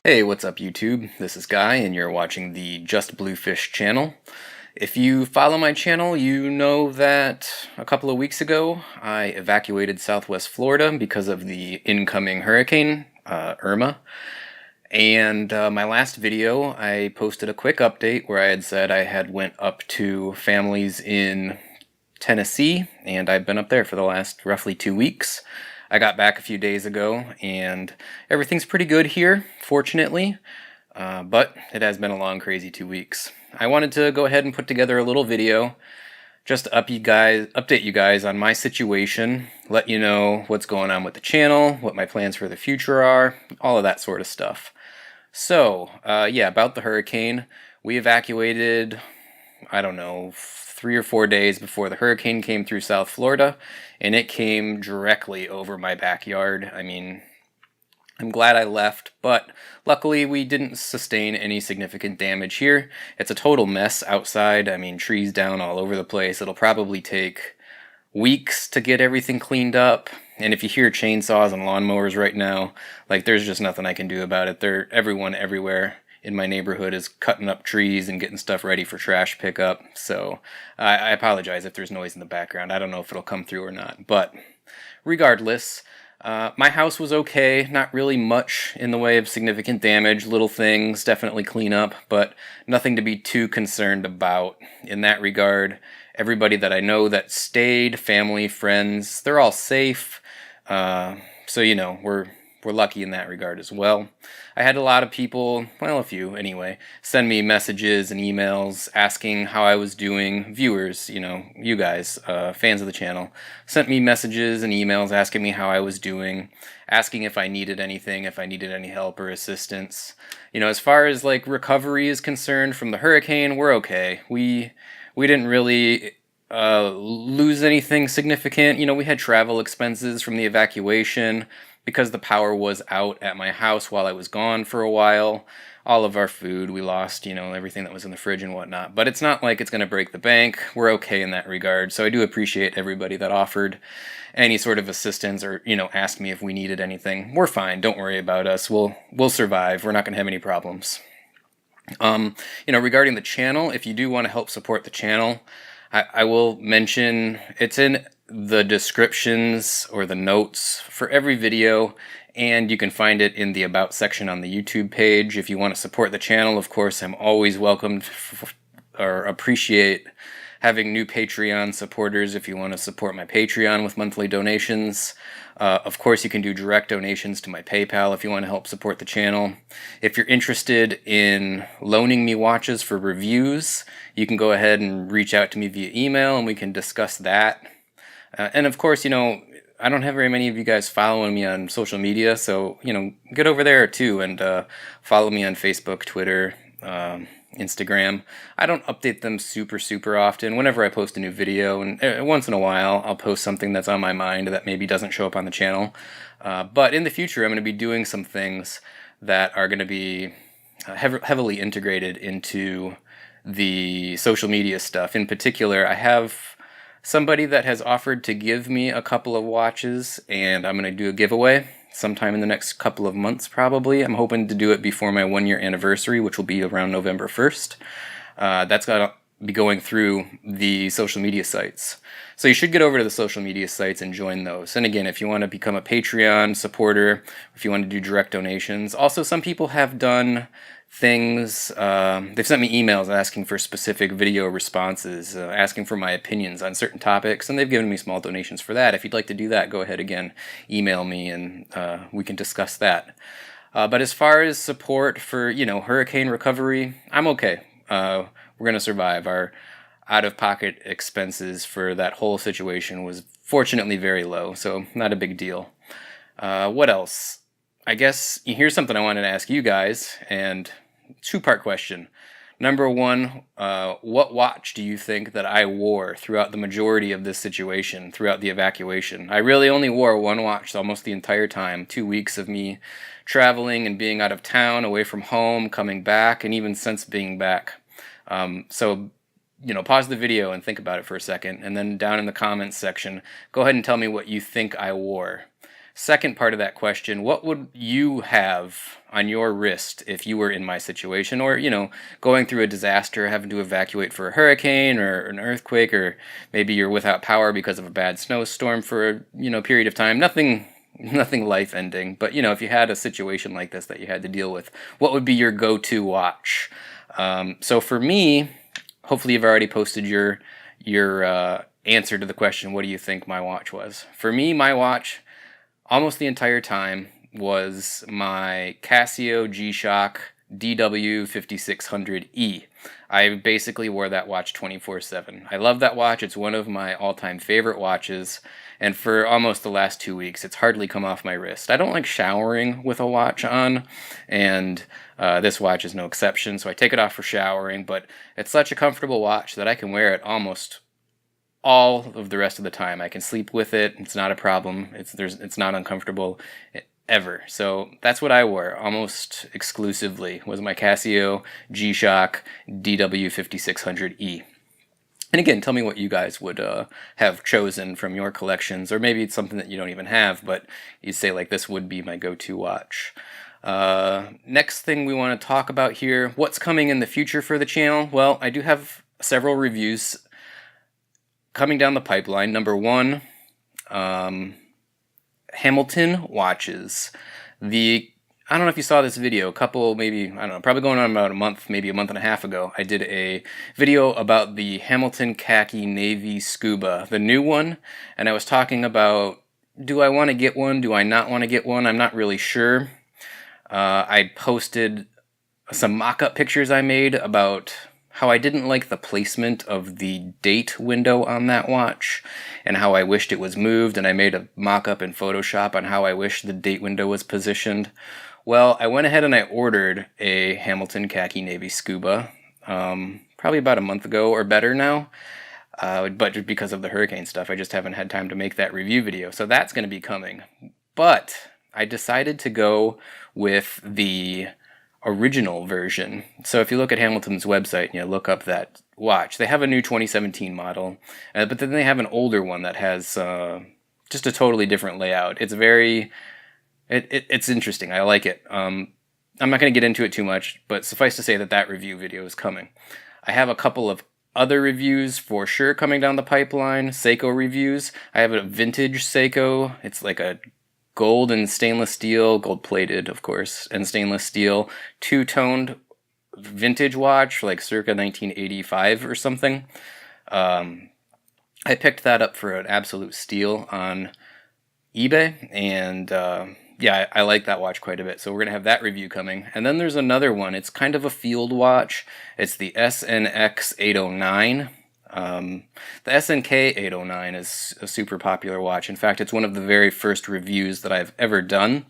Hey, what's up YouTube? This is Guy and you're watching the JustBlueFish channel. If you follow my channel, you know that a couple of weeks ago I evacuated Southwest Florida because of the incoming Hurricane Irma. And my last video, I posted a quick update where I had said I had went up to families in Tennessee, and I've been up there for the last roughly 2 weeks. I got back a few days ago, and everything's pretty good here, fortunately, but it has been a long, crazy 2 weeks. I wanted to go ahead and put together a little video just to update you guys on my situation, let you know what's going on with the channel, what my plans for the future are, all of that sort of stuff. So, yeah, about the hurricane, we evacuated, I don't know, 3 or 4 days before the hurricane came through South Florida, and it came directly over my backyard. I mean, I'm glad I left, but luckily we didn't sustain any significant damage here. It's a total mess outside. I mean, trees down all over the place. It'll probably take weeks to get everything cleaned up. And if you hear chainsaws and lawnmowers right now, like, there's just nothing I can do about it. Everyone everywhere in my neighborhood is cutting up trees and getting stuff ready for trash pickup. So I apologize if there's noise in the background. I don't know if it'll come through or not. But regardless, my house was okay. Not really much in the way of significant damage. Little things, definitely clean up, but nothing to be too concerned about in that regard. Everybody that I know that stayed, family, friends, they're all safe. So, you know, we're lucky in that regard as well. I had a lot of people, well, a few anyway, send me messages and emails asking how I was doing. Viewers, you know, you guys, fans of the channel, sent me messages and emails asking me how I was doing, asking if I needed anything, if I needed any help or assistance. You know, as far as like recovery is concerned from the hurricane, we're okay. We didn't really lose anything significant. You know, we had travel expenses from the evacuation because the power was out at my house while I was gone for a while. All of our food we lost, you know, everything that was in the fridge and whatnot. But it's not like it's going to break the bank. We're okay in that regard. So I do appreciate everybody that offered any sort of assistance or, you know, asked me if we needed anything. We're fine. Don't worry about us. We'll survive. We're not going to have any problems. You know, regarding the channel, if you do want to help support the channel, I will mention it's in the descriptions or the notes for every video, and you can find it in the About section on the YouTube page. If you want to support the channel, of course, I'm always welcomed or appreciate having new Patreon supporters if you want to support my Patreon with monthly donations. Of course, you can do direct donations to my PayPal if you want to help support the channel. If you're interested in loaning me watches for reviews, you can go ahead and reach out to me via email and we can discuss that. And of course, you know, I don't have very many of you guys following me on social media, so, you know, get over there too and follow me on Facebook, Twitter, Instagram. I don't update them super often. Whenever I post a new video, and once in a while I'll post something that's on my mind that maybe doesn't show up on the channel. But in the future I'm going to be doing some things that are going to be heavily integrated into the social media stuff. In particular, I have somebody that has offered to give me a couple of watches, and I'm going to do a giveaway sometime in the next couple of months probably. I'm hoping to do it before my 1-year anniversary, which will be around November 1st. That's going to be going through the social media sites. So you should get over to the social media sites and join those. And again, if you want to become a Patreon supporter, if you want to do direct donations. Also, some people have done things, they've sent me emails asking for specific video responses, asking for my opinions on certain topics, and they've given me small donations for that. If you'd like to do that, go ahead again, email me and we can discuss that. But as far as support for, you know, hurricane recovery, I'm okay. We're going to survive. Our out-of-pocket expenses for that whole situation was fortunately very low, so not a big deal. What else? I guess here's something I wanted to ask you guys, and two-part question. Number one, what watch do you think that I wore throughout the majority of this situation, throughout the evacuation? I really only wore one watch almost the entire time. 2 weeks of me traveling and being out of town, away from home, coming back, and even since being back. So, you know, pause the video and think about it for a second, and then down in the comments section, go ahead and tell me what you think I wore. second part of that question, what would you have on your wrist if you were in my situation, or, you know, going through a disaster, having to evacuate for a hurricane or an earthquake, or maybe you're without power because of a bad snowstorm for a, you know, period of time. Nothing life ending, but, you know, if you had a situation like this that you had to deal with, what would be your go-to watch? So for me, hopefully you've already posted your answer to the question, what do you think my watch was? For me, my watch, almost the entire time, was my Casio G-Shock DW5600E. I basically wore that watch 24/7. I love that watch. It's one of my all-time favorite watches, and for almost the last 2 weeks, it's hardly come off my wrist. I don't like showering with a watch on, and this watch is no exception, so I take it off for showering, but it's such a comfortable watch that I can wear it almost all of the rest of the time. I can sleep with it. It's not a problem. It's not uncomfortable ever. So that's what I wore almost exclusively, was my Casio G-Shock DW5600E. And again, tell me what you guys would have chosen from your collections, or maybe it's something that you don't even have, but you say, like, this would be my go-to watch. Next thing we want to talk about here, what's coming in the future for the channel? Well, I do have several reviews coming down the pipeline. Number one, Hamilton watches. I don't know if you saw this video, maybe, I don't know, probably going on about a month, maybe a month and a half ago. I did a video about the Hamilton Khaki Navy Scuba, the new one, and I was talking about, do I want to get one? Do I not want to get one? I'm not really sure. I posted some mock-up pictures I made about how I didn't like the placement of the date window on that watch, and how I wished it was moved, and I made a mock-up in Photoshop on how I wish the date window was positioned. Well, I went ahead and I ordered a Hamilton Khaki Navy Scuba, probably about a month ago or better now, but just because of the hurricane stuff, I just haven't had time to make that review video, so that's going to be coming. But I decided to go with the original version. So if you look at Hamilton's website and you look up that watch, they have a new 2017 model, but then they have an older one that has just a totally different layout. It's it's interesting. I like it. I'm not going to get into it too much, but suffice to say that review video is coming. I have a couple of other reviews for sure coming down the pipeline, Seiko reviews. I have a vintage Seiko. It's like a gold and stainless steel, gold plated of course, and stainless steel, two-toned vintage watch, like circa 1985 or something. I picked that up for an absolute steal on eBay, and yeah, I like that watch quite a bit, so we're going to have that review coming. And then there's another one. It's kind of a field watch. It's the SNX 809. The SNK 809 is a super popular watch. In fact, it's one of the very first reviews that I've ever done.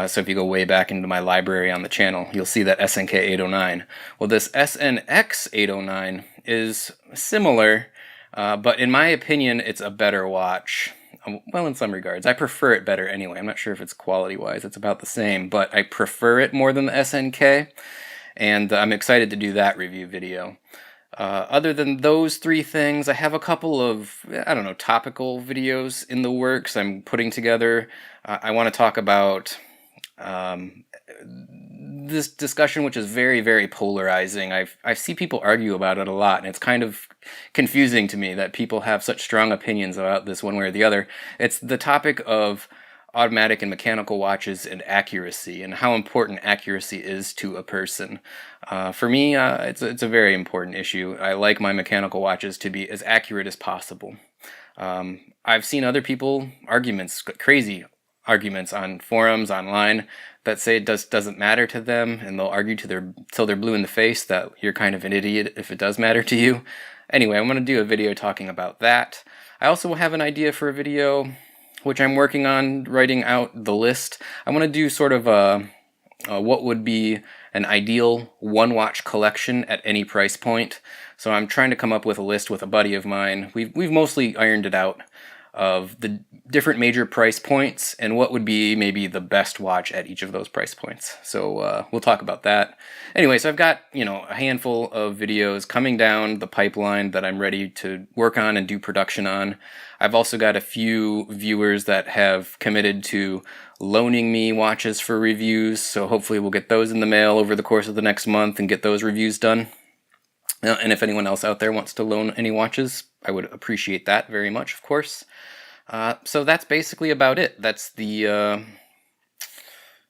So if you go way back into my library on the channel, you'll see that SNK 809. Well, this SNX 809 is similar, but in my opinion, it's a better watch. Well, in some regards. I prefer it better anyway. I'm not sure if it's quality-wise. It's about the same, but I prefer it more than the SNK, and I'm excited to do that review video. Other than those three things, I have a couple of, I don't know, topical videos in the works I'm putting together. I want to talk about this discussion, which is very, very polarizing. I see people argue about it a lot, and it's kind of confusing to me that people have such strong opinions about this one way or the other. It's the topic of automatic and mechanical watches and accuracy, and how important accuracy is to a person. For me, it's a very important issue. I like my mechanical watches to be as accurate as possible. I've seen other people crazy arguments on forums online that say it doesn't matter to them, and they'll argue till they're blue in the face that you're kind of an idiot if it does matter to you. Anyway, I'm going to do a video talking about that. I also have an idea for a video which I'm working on writing out the list. I want to do sort of what would be an ideal one-watch collection at any price point. So I'm trying to come up with a list with a buddy of mine. We've mostly ironed it out. of the different major price points and what would be maybe the best watch at each of those price points. So we'll talk about that. Anyway, so I've got, a handful of videos coming down the pipeline that I'm ready to work on and do production on. I've also got a few viewers that have committed to loaning me watches for reviews, so hopefully we'll get those in the mail over the course of the next month and get those reviews done. And if anyone else out there wants to loan any watches, I would appreciate that very much, of course. So that's basically about it. That's the,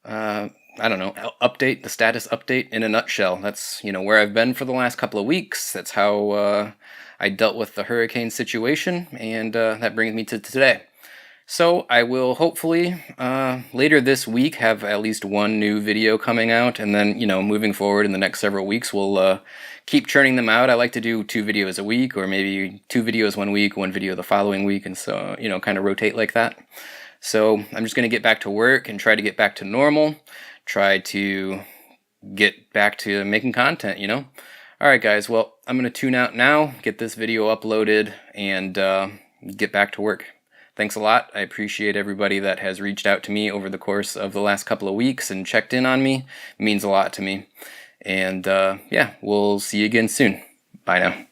update, the status update in a nutshell. That's, where I've been for the last couple of weeks. That's how I dealt with the hurricane situation, and that brings me to today. So I will hopefully later this week have at least one new video coming out, and then moving forward in the next several weeks we'll keep churning them out. I like to do 2 videos a week, or maybe 2 videos one week, 1 video the following week, and so kind of rotate like that. So I'm just going to get back to work and try to get back to normal, try to get back to making content. Alright guys, well, I'm going to tune out now, get this video uploaded, and get back to work. Thanks a lot. I appreciate everybody that has reached out to me over the course of the last couple of weeks and checked in on me. It means a lot to me. And yeah, we'll see you again soon. Bye now.